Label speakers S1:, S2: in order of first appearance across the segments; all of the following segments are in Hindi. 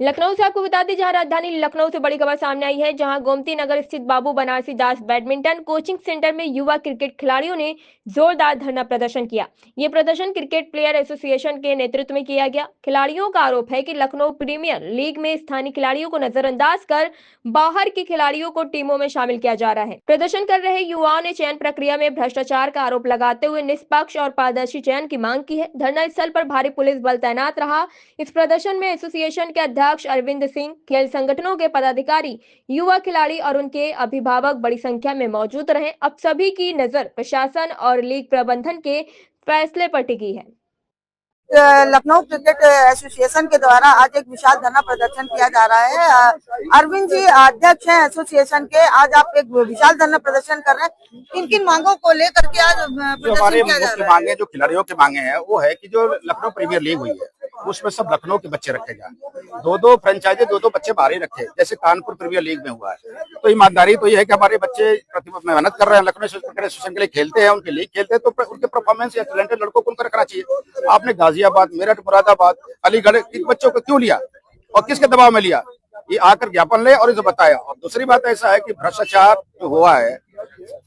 S1: लखनऊ से आपको बता दें, जहां राजधानी लखनऊ से बड़ी खबर सामने आई है, जहां गोमती नगर स्थित बाबू बनारसी दास बैडमिंटन कोचिंग सेंटर में युवा क्रिकेट खिलाड़ियों ने जोरदार धरना प्रदर्शन किया। ये प्रदर्शन क्रिकेट प्लेयर एसोसिएशन के नेतृत्व में किया गया। खिलाड़ियों का आरोप है कि लखनऊ प्रीमियर लीग में स्थानीय खिलाड़ियों को नजरअंदाज कर बाहर के खिलाड़ियों को टीमों में शामिल किया जा रहा है। प्रदर्शन कर रहे युवाओं ने चयन प्रक्रिया में भ्रष्टाचार का आरोप लगाते हुए निष्पक्ष और पारदर्शी चयन की मांग की है। धरना स्थल पर भारी पुलिस बल तैनात रहा। इस प्रदर्शन में एसोसिएशन के अध्यक्ष अरविंद सिंह, खेल संगठनों के पदाधिकारी, युवा खिलाड़ी और उनके अभिभावक बड़ी संख्या में मौजूद रहे। अब सभी की नजर प्रशासन और लीग प्रबंधन के फैसले पर टिकी है।
S2: लखनऊ क्रिकेट एसोसिएशन के द्वारा आज एक विशाल धरना प्रदर्शन किया जा रहा है। अरविंद जी अध्यक्ष हैं एसोसिएशन के। आज आप एक विशाल धरना प्रदर्शन कर रहे हैं, किन किन मांगों को लेकर के आज
S3: हमारे मुख्य मांगे जो खिलाड़ियों की मांगे हैं वो है कि जो लखनऊ प्रीमियर लीग हुई है उसमें सब लखनऊ के बच्चे रखे जाए। दो फ्रेंचाइजी दो बच्चे बाहर ही रखे, जैसे कानपुर प्रीमियर लीग में हुआ है। तो ईमानदारी तो ये है कि हमारे बच्चे मेहनत कर रहे हैं, लखनऊ क्रिकेट एसोसिएशन के लिए खेलते हैं, उनकी लीग खेलते हैं, तो उनके परफॉर्मेंस या टैलेंटेड लड़कों को उनको रखना चाहिए। आपने गाजियाबाद, मेरठ, मुरादाबाद, अलीगढ़ इन बच्चों को क्यों लिया और किसके दबाव में लिया? ये आकर ज्ञापन ले और इसे बताया। और दूसरी बात ऐसा है कि भ्रष्टाचार जो हुआ है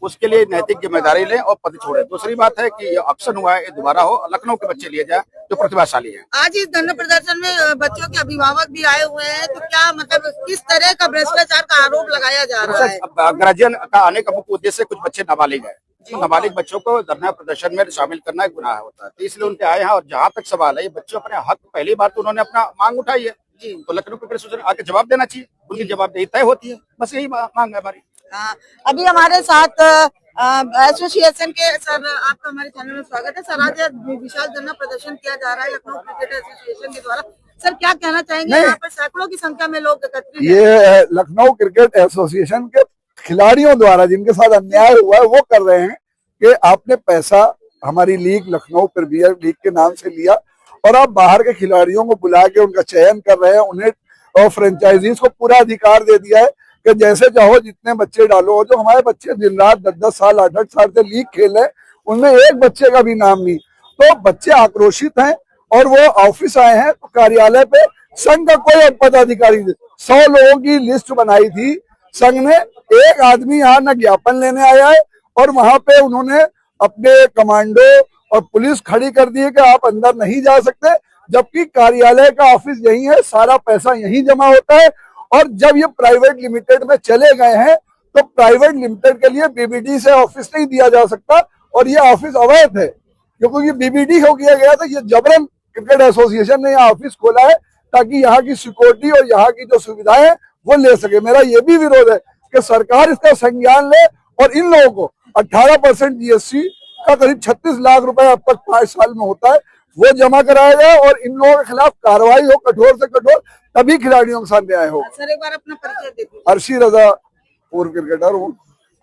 S3: उसके लिए नैतिक जिम्मेदारी लें और पद छोड़े। दूसरी बात है कि ये एक्शन हुआ है ये दोबारा हो, लखनऊ के बच्चे लिए जाए जो प्रतिभाशाली है।
S2: आज इस धरना प्रदर्शन में बच्चों के अभिभावक भी आए हुए हैं, तो क्या मतलब किस तरह का भ्रष्टाचार का आरोप लगाया जा रहा है?
S3: गार्जियन का आने का मुख्य उद्देश्य कुछ बच्चे नाबालिग है, तो नाबालिग बच्चों को धरना प्रदर्शन में शामिल करना एक गुनाह होता है, तो इसलिए उनके आए हैं। और जहाँ तक सवाल है, ये बच्चों अपने हक, पहली बार तो उन्होंने अपना मांग उठाई है, तो लखनऊ क्रिकेट एसोसिएशन आके जवाब देना चाहिए, उनकी जवाबदेही तय होती है। बस यही मांग है हमारी।
S2: अभी हमारे साथ एसोसिएशन के सर, आपका हमारे चैनल में स्वागत है सर। आज विशाल धरना प्रदर्शन किया जा रहा है लखनऊ क्रिकेट एसोसिएशन के द्वारा। सर क्या कहना चाहेंगे? यहाँ पर सैकड़ों की संख्या में लोग एकत्रित हैं।
S4: ये लखनऊ क्रिकेट एसोसिएशन के खिलाड़ियों द्वारा जिनके साथ अन्याय हुआ है वो कर रहे हैं कि आपने पैसा हमारी लीग लखनऊ प्रीमियर लीग के नाम से लिया और आप बाहर के खिलाड़ियों को बुला के उनका चयन कर रहे हैं, उन्हें और फ्रेंचाइजीज को पूरा अधिकार दे दिया है कि जैसे चाहो जितने बच्चे डालो। जो हमारे बच्चे दिन रात 10-10 साल 8-8 साल से लीग खेले, उनमें एक बच्चे का भी नाम नहीं। तो बच्चे आक्रोशित हैं और वो ऑफिस आए हैं, तो कार्यालय पे संघ का कोई पदाधिकारी 100 लोगों की लिस्ट बनाई थी संघ ने। एक आदमी यहाँ न ज्ञापन लेने आया है और वहां पे उन्होंने अपने कमांडो और पुलिस खड़ी कर दी है कि आप अंदर नहीं जा सकते, जबकि कार्यालय का ऑफिस यही है, सारा पैसा यही जमा होता है। और जब ये प्राइवेट लिमिटेड में चले गए हैं तो प्राइवेट लिमिटेड के लिए बीबीडी से ऑफिस नहीं दिया जा सकता और ये ऑफिस अवैध है, क्योंकि ये बीबीडी हो किया गया था। ये जबरन क्रिकेट एसोसिएशन ने यहाँ ऑफिस खोला है ताकि यहाँ की सिक्योरिटी और यहाँ की जो सुविधाएं वो ले सके। मेरा ये भी विरोध है कि सरकार इसका संज्ञान ले और इन लोगों को 18% जीएसटी का करीब 36 लाख रुपए अब तक 5 साल में होता है वो जमा कराया जाए और इन लोगों के खिलाफ कार्रवाई हो कठोर से कठोर, तभी खिलाड़ियों के साथ न्याय हो।
S2: सर एक बार अपना परिचय दे दीजिए।
S4: अर्शी रजा, पूर्व क्रिकेटर हूँ।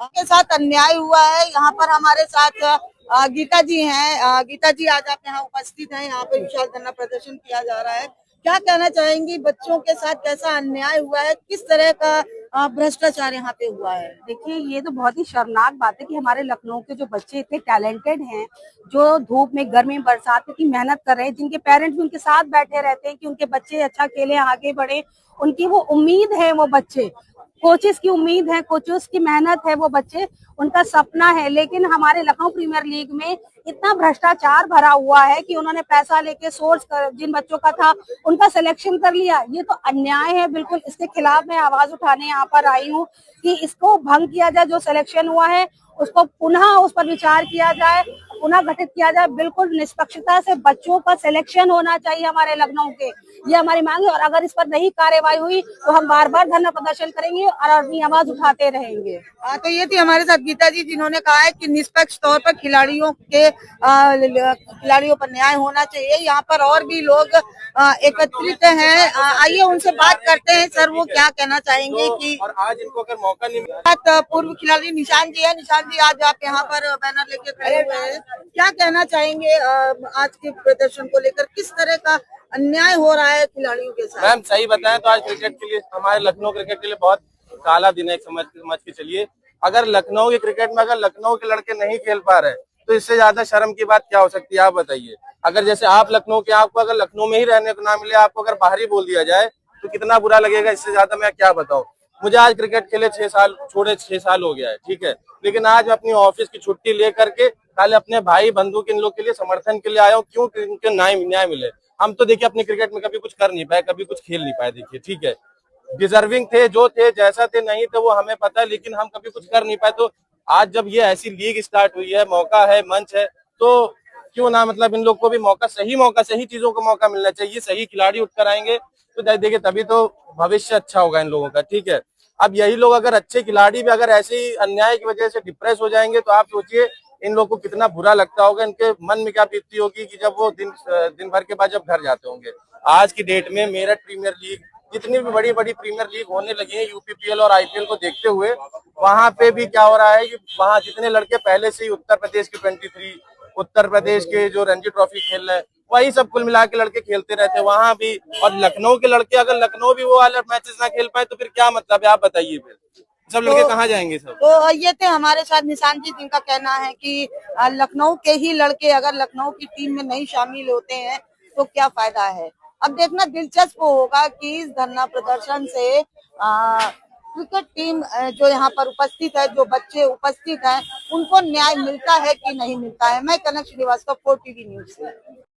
S2: के साथ अन्याय हुआ है। यहाँ पर हमारे साथ गीता जी हैं। गीता जी आज आप यहाँ उपस्थित हैं, यहाँ पे विशाल धरना प्रदर्शन किया जा रहा है। क्या कहना चाहेंगी, बच्चों के साथ कैसा अन्याय हुआ है, किस तरह का भ्रष्टाचार यहाँ पे हुआ है?
S5: देखिए ये तो बहुत ही शर्मनाक बात है कि हमारे लखनऊ के जो बच्चे इतने टैलेंटेड हैं, जो धूप में गर्मी बरसात में इतनी मेहनत कर रहे हैं, जिनके पेरेंट्स भी उनके साथ बैठे रहते हैं कि उनके बच्चे अच्छा खेलें, आगे बढ़े, उनकी वो उम्मीद है, वो बच्चे कोचेस की उम्मीद है, कोचेस की मेहनत है, वो बच्चे उनका सपना है। लेकिन हमारे लखनऊ प्रीमियर लीग में इतना भ्रष्टाचार भरा हुआ है कि उन्होंने पैसा लेके सोर्स कर जिन बच्चों का था उनका सिलेक्शन कर लिया। ये तो अन्याय है बिल्कुल। इसके खिलाफ मैं आवाज उठाने यहाँ पर आई हूँ कि इसको भंग किया जाए। जो सिलेक्शन हुआ है उसको पुनः उस पर विचार किया जाए, पुनः गठित किया जाए। बिल्कुल निष्पक्षता से बच्चों का सिलेक्शन होना चाहिए हमारे लखनऊ के, ये हमारी मांग है। और अगर इस पर नहीं कार्रवाई हुई तो हम बार बार धरना प्रदर्शन करेंगे और अपनी आवाज उठाते रहेंगे।
S2: तो ये थी हमारे साथ गीता जी, जिन्होंने कहा है कि निष्पक्ष तौर पर खिलाड़ियों पर न्याय होना चाहिए। यहाँ पर और भी लोग एकत्रित हैं, आइए उनसे बात करते हैं। सर वो क्या कहना चाहेंगे कि
S3: और आज इनको अगर मौका नहीं मिला।
S2: पूर्व खिलाड़ी निशान जी है। निशान जी आज आप यहाँ पर बैनर लेके खड़े हुए हैं, क्या कहना चाहेंगे आज के प्रदर्शन को लेकर? किस तरह का अन्याय हो रहा है खिलाड़ियों के साथ?
S6: मैम सही बताएं तो आज क्रिकेट के लिए, हमारे लखनऊ क्रिकेट के लिए बहुत काला दिन है। समझ के चलिए, अगर लखनऊ के क्रिकेट में अगर लखनऊ के लड़के नहीं खेल पा रहे तो इससे ज्यादा शर्म की बात क्या हो सकती है, आप बताइए। अगर जैसे आप लखनऊ के, आपको अगर लखनऊ में ही रहने को ना मिले, आपको अगर बाहर ही बोल दिया जाए तो कितना बुरा लगेगा, इससे ज्यादा मैं क्या बताऊं। मुझे आज क्रिकेट खेले 6 साल छोड़े 6 साल हो गया है, ठीक है, लेकिन आज मैं अपनी ऑफिस की छुट्टी लेकर के खाली अपने भाई बंधु के इन लोग के लिए समर्थन के लिए आया हूँ। क्यों? उनके न्याय मिले। हम तो देखिए अपने क्रिकेट में कभी कुछ कर नहीं पाए, कभी कुछ खेल नहीं पाए, देखिए ठीक है, डिजर्विंग थे जो थे, जैसा थे नहीं थे वो हमें पता है, लेकिन हम कभी कुछ कर नहीं पाए। तो आज जब ये ऐसी लीग स्टार्ट हुई है, मौका है, मंच है, तो क्यों ना मतलब इन लोग को भी मौका, सही चीजों का मौका मिलना चाहिए। सही खिलाड़ी उठकर आएंगे तो देखिए तभी तो भविष्य अच्छा होगा इन लोगों का, ठीक है। अब यही लोग अगर अच्छे खिलाड़ी भी अगर ऐसे ही अन्याय की वजह से डिप्रेस हो जाएंगे तो आप सोचिए इन लोग को कितना बुरा लगता होगा, इनके मन में क्या बीतती होगी कि जब वो दिन भर के बाद जब घर जाते होंगे। आज की डेट में मेरठ प्रीमियर लीग, जितनी भी बड़ी बड़ी प्रीमियर लीग होने लगी है, यूपीपीएल और आईपीएल को देखते हुए, वहां पे भी क्या हो रहा है कि वहां जितने लड़के पहले से ही उत्तर प्रदेश के 23, उत्तर प्रदेश के जो रणजी ट्रॉफी खेल रहे हैं, वही सब कुल मिला के लड़के खेलते रहते हैं वहां भी। और लखनऊ के लड़के, अगर लखनऊ भी वो वाले मैचेस ना खेल पाए तो फिर क्या मतलब है, आप बताइए, फिर सब लड़के कहाँ जाएंगे सब।
S2: तो ये थे हमारे साथ निशान जी, जिनका कहना है कि लखनऊ के ही लड़के अगर लखनऊ की टीम में नहीं शामिल होते हैं तो क्या फायदा है। अब देखना दिलचस्प होगा कि इस धरना प्रदर्शन से क्रिकेट टीम जो यहाँ पर उपस्थित है, जो बच्चे उपस्थित हैं, उनको न्याय मिलता है कि नहीं मिलता है। मैं कनक श्रीवास्तव, 4 टीवी न्यूज से।